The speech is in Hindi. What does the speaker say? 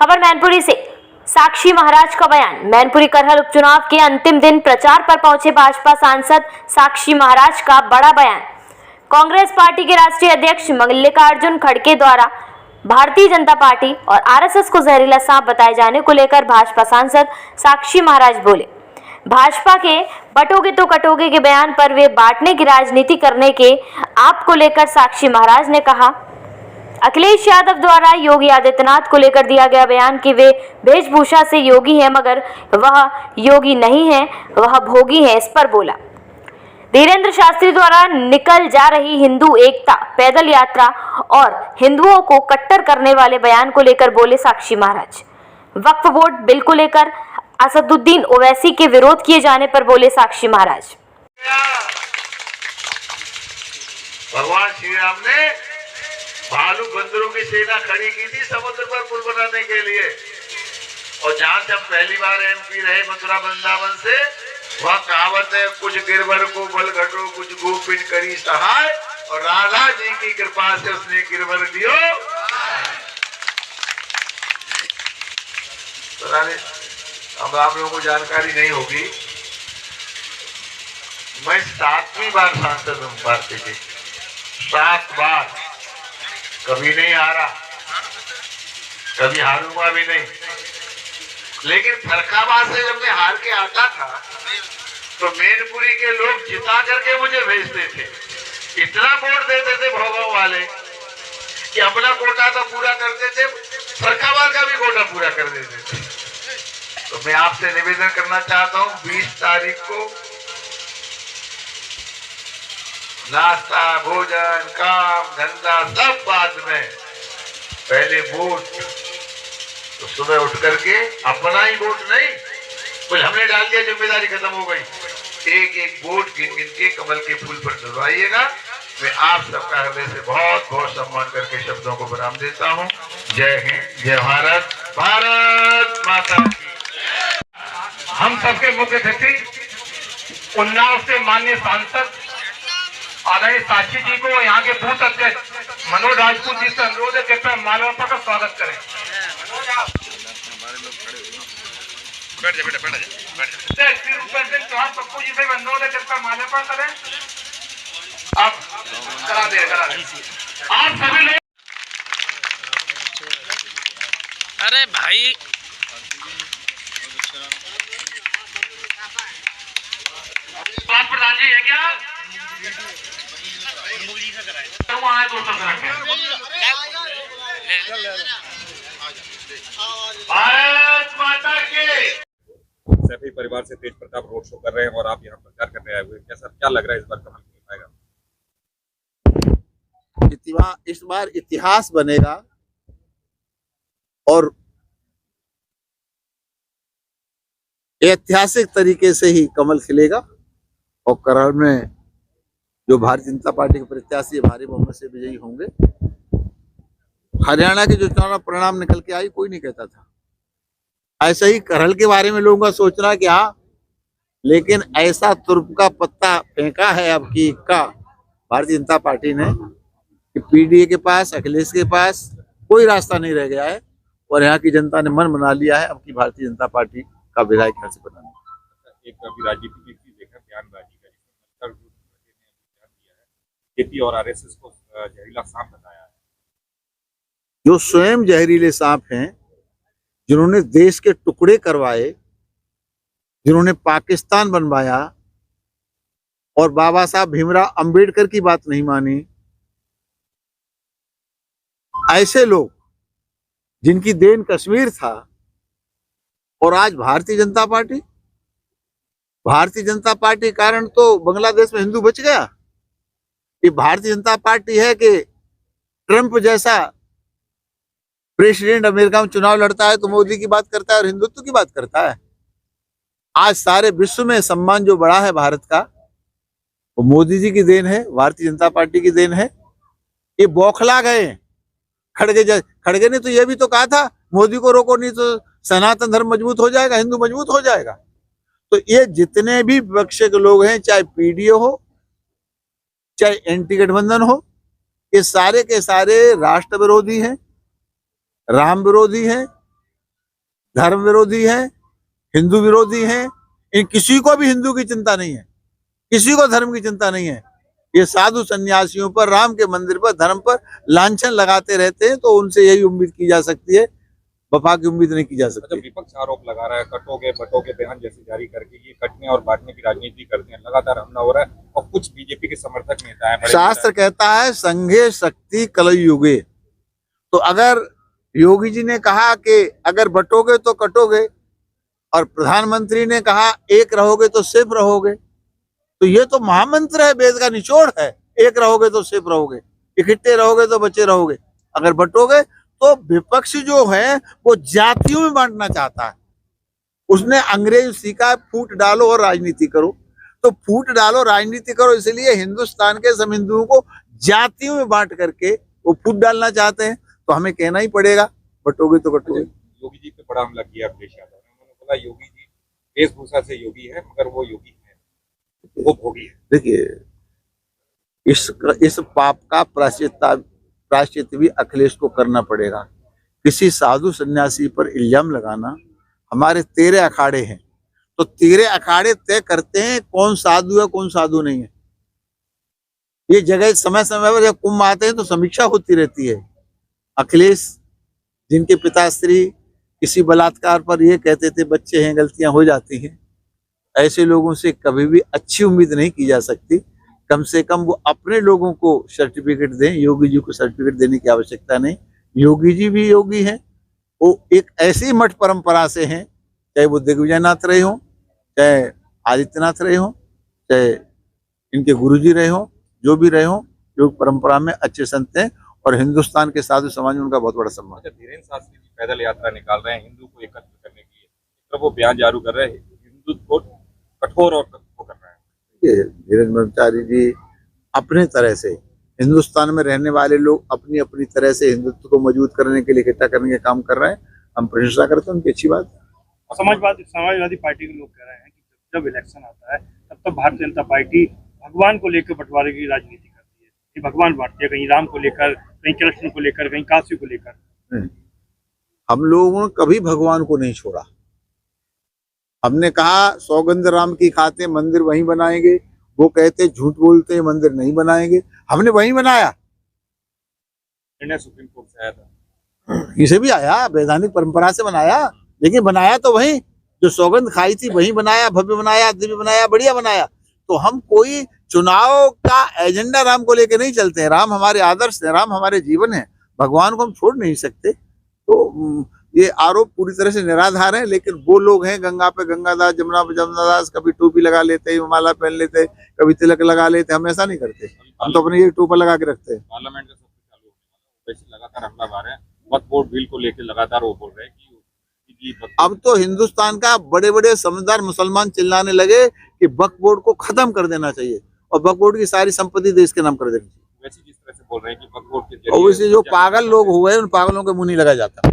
खबर मैनपुरी से। साक्षी महाराज का बयान। मैनपुरी करहल उपचुनाव के अंतिम दिन प्रचार पर पहुंचे भाजपा सांसद साक्षी महाराज का बड़ा बयान। कांग्रेस पार्टी के राष्ट्रीय अध्यक्ष मल्लिकार्जुन खड़गे द्वारा भारतीय जनता पार्टी और आरएसएस को जहरीला सांप बताए जाने को लेकर भाजपा सांसद साक्षी महाराज बोले। भाजपा के बटोगे तो कटोगे के बयान पर वे बांटने की राजनीति करने के आप को लेकर साक्षी महाराज ने कहा, अखिलेश यादव द्वारा योगी आदित्यनाथ को लेकर दिया गया बयान कि वे वेशभूषा से योगी हैं मगर वह योगी नहीं है, वह भोगी है, इस पर बोला। धीरेन्द्र शास्त्री द्वारा निकल जा रही हिंदू एकता पैदल यात्रा और हिंदुओं को कट्टर करने वाले बयान को लेकर बोले साक्षी महाराज। वक्फ बोर्ड बिल को लेकर असदुद्दीन ओवैसी के विरोध किए जाने पर बोले साक्षी महाराज। भगवान श्री राम ने भालू बंदरों की सेना खड़ी की थी समुद्र पर पुल बनाने के लिए, और जहां से हम पहली बार एमपी रहे मथुरा वृंदावन से, वह कहावत है, कुछ गिरवर को बल घटो कुछ गोपिन करी सहाय, और राधा जी की कृपा से उसने गिरवर लियो। अब आप लोगों को जानकारी नहीं होगी, मैं 7वीं बार सांसद हूं पार्टी की, 7 बार, कभी नहीं हारा, कभी हारूंगा भी नहीं। लेकिन फरखाबाद से जब मैं हार के आता था तो मैनपुरी के लोग जिता करके मुझे भेजते थे। इतना वोट देते थे भोगांव वाले कि अपना कोटा तो पूरा करते थे, फरखाबाद का भी कोटा पूरा कर देते थे। तो मैं आपसे निवेदन करना चाहता हूं, 20 तारीख को नाश्ता भोजन काम धंधा सब बाद में, पहले वोट। तो सुबह उठ करके अपना ही वोट नहीं, कुछ हमने डाल दिया, जिम्मेदारी खत्म हो गई, एक एक वोट गिन गिन के कमल के फूल पर डलवाइएगा। मैं आप सबका हृदय से बहुत बहुत सम्मान करके शब्दों को विराम देता हूं। जय हिंद, जय भारत, भारत माता की। हम सबके मुख्य अतिथि उन्नाव से माननीय सांसद आदरणीय साक्षी जी को, यहाँ के बूथ अध्यक्ष मनोज राजपूत जी से अनुरोध है कृपया माल्यार्पण का स्वागत करें। चौहान पप्पू जी से अनुरोध है कृपया माल्यार्पण करें। आप करा दे आप सभी लोग। अरे भाई बात प्रधान जी है क्या? वहाँ दोस्तों से रखें। भारत माता के। सैफी परिवार से तेज प्रताप रोड शो कर रहे हैं और आप यहाँ प्रचार करने आए हुए, कैसा क्या लग रहा है इस बार कमल नहीं पाएगा? इस बार इतिहास बनेगा और ऐतिहासिक तरीके से ही कमल खिलेगा, और करहल में जो भारतीय जनता पार्टी के प्रत्याशी भारी बहुमत से विजयी होंगे। हरियाणा के जो चुनाव परिणाम निकल के आई, कोई नहीं कहता था। ऐसे ही करहल के बारे में लोगों का सोचना कि हाँ, लेकिन ऐसा तुर्प का पत्ता फेंका है अब की का भारतीय जनता पार्टी ने कि पीडीए के पास, अखिलेश के पास कोई रास्ता नहीं रह गया है, और यहाँ की जनता ने मन बना लिया है अब की भारतीय जनता पार्टी का विधायक यहाँ से बनाना। एक अभी राजनीति में चीज देखा, बयानबाजी का, जिसमें खेती और आरएसएस को जहरीला सांप बताया है। जो स्वयं जहरीले सांप हैं, जिन्होंने देश के टुकड़े करवाए, जिन्होंने पाकिस्तान बनवाया और बाबा साहब भीमराव अंबेडकर की बात नहीं मानी, ऐसे लोग जिनकी देन कश्मीर था, और आज भारतीय जनता पार्टी कारण तो बांग्लादेश में हिंदू बच गया। ये भारतीय जनता पार्टी है कि ट्रंप जैसा प्रेसिडेंट अमेरिका में चुनाव लड़ता है तो मोदी की बात करता है और हिंदुत्व की बात करता है। आज सारे विश्व में सम्मान जो बढ़ा है भारत का, वो मोदी जी की देन है, भारतीय जनता पार्टी की देन है। ये बौखला गए। खड़गे ने तो ये भी तो कहा था, मोदी को रोको नहीं तो सनातन धर्म मजबूत हो जाएगा, हिंदू मजबूत हो जाएगा। तो ये जितने भी विपक्ष के लोग हैं, चाहे पीडीए हो, चाहे एंटी गठबंधन हो, ये सारे के सारे राष्ट्र विरोधी हैं, राम विरोधी हैं, धर्म विरोधी हैं, हिंदू विरोधी हैं। इन किसी को भी हिंदू की चिंता नहीं है, किसी को धर्म की चिंता नहीं है। ये साधु सन्यासियों पर, राम के मंदिर पर, धर्म पर लांछन लगाते रहते हैं। तो उनसे यही उम्मीद की जा सकती है, वफा की उम्मीद नहीं की जा जब सकती। विपक्ष आरोप लगा रहा है कटोगे बटोगे बयान जैसे जारी करके ये कटने और बांटने की राजनीति करते हैं, लगातार हमला हो रहा है और कुछ बीजेपी के समर्थक नेता है। शास्त्र कहता है संघे शक्ति कलयुगे। तो अगर योगी जी ने कहा कि अगर बटोगे तो कटोगे, और प्रधानमंत्री ने कहा एक रहोगे तो सिर्फ रहोगे, तो ये तो महामंत्र है, वेद का निचोड़ है। एक रहोगे तो सिर्फ रहोगे, इकट्ठे रहोगे तो बचे रहोगे। अगर बटोगे तो विपक्ष जो है वो जातियों में बांटना चाहता है। उसने अंग्रेज सीखा है, फूट डालो और राजनीति करो। तो फूट डालो राजनीति करो, इसलिए हिंदुस्तान के सब हिंदुओं को जातियों में बांट करके वो फूट डालना चाहते हैं। तो हमें कहना ही पड़ेगा बटोगे तो कटोगे। योगी जी पे बड़ा हमला किया अखिलेश यादव ने। उन्होंने बोला योगी जी वेशभूषा से योगी है मगर वो योगी है, वो भोगी है। देखिए, इस पाप का प्रायश्चित भी अखिलेश को करना पड़ेगा। किसी साधु सन्यासी पर इल्जाम लगाना, हमारे 13 अखाड़े हैं, तो 13 अखाड़े तय करते हैं कौन साधु है कौन साधु नहीं है। ये जगह समय समय पर जब कुंभ आते हैं तो समीक्षा होती रहती है। अखिलेश जिनके पिताश्री किसी बलात्कार पर ये कहते थे बच्चे हैं, गलतियां हो जाती हैं, ऐसे लोगों से कभी भी अच्छी उम्मीद नहीं की जा सकती। कम से कम वो अपने लोगों को सर्टिफिकेट दें, योगी जी को सर्टिफिकेट देने की आवश्यकता नहीं। योगी जी भी योगी हैं, वो एक ऐसी मठ परंपरा से हैं, चाहे वो दिग्विजयनाथ रहे हों, चाहे आदित्यनाथ रहे हों, चाहे इनके गुरुजी रहे हों, जो भी रहे हों, योग परंपरा में अच्छे संत हैं और हिंदुस्तान के साधु समाज में उनका बहुत बड़ा सम्मान है। धीरेन्द्र शास्त्री जी पैदल यात्रा निकाल रहे हैं हिंदू को एकत्र करने के लिए, तो वो बयान जारी कर रहे हैं हिंदुत्व को कठोर और वो कर रहे हैं। धीरेन्द्र ब्रह्मचारी जी अपने तरह से, हिंदुस्तान में रहने वाले लोग अपनी अपनी तरह से हिंदुत्व को मजबूत करने के लिए, इकट्ठा करने का काम कर रहे हैं। हम प्रशंसा करते हैं, उनकी अच्छी बात है। समाजवादी पार्टी के लोग कह रहे हैं कि जब इलेक्शन आता है तब तो भारतीय जनता पार्टी भगवान को लेकर बंटवारे की राजनीति करती है कि भगवान बांटते हैं, कहीं राम को लेकर, कहीं कृष्ण को लेकर, कहीं काशी को लेकर। हम लोगों ने कभी भगवान को नहीं छोड़ा। हमने कहा सौगंध राम की खाते मंदिर वहीं बनाएंगे, वो कहते झूठ बोलते मंदिर नहीं बनाएंगे, हमने वहीं बनाया। निर्णय सुप्रीम कोर्ट से आया था, इसे भी आया, वैधानिक परंपरा से बनाया, लेकिन बनाया तो वहीं जो सौगंध खाई थी वहीं बनाया, भव्य बनाया, दिव्य बनाया, बढ़िया बनाया। तो हम कोई चुनाव का एजेंडा राम को लेकर नहीं चलते हैं। राम हमारे आदर्श है, राम हमारे जीवन है, भगवान को हम छोड़ नहीं सकते। तो ये आरोप पूरी तरह से निराधार है। लेकिन वो लोग हैं गंगा पे गंगादास, जमुना पे जमुनादास, कभी टोपी लगा लेते, माला पहन लेते, कभी तिलक लगा लेते। हम ऐसा नहीं करते, हम तो अपने ये टोपा लगा के रखते हैं। पार्लियामेंट में सब कुछ चालू हो गया, वैसे लगातार हमला आ रहे हैं। वक्फ बोर्ड बिल को लेकर लगातार वो बोल रहे हैं कि अब तो हिंदुस्तान का बड़े बड़े समझदार मुसलमान चिल्लाने लगे कि वक्फ बोर्ड को खत्म कर देना चाहिए और वक्फ बोर्ड की सारी संपत्ति देश के नाम कर देनी चाहिए। वैसे जिस तरह से बोल रहे हैं कि वक्फ बोर्ड के और वैसे जो पागल लोग हुए उन पागलों के मुंह नहीं लगाया जाता।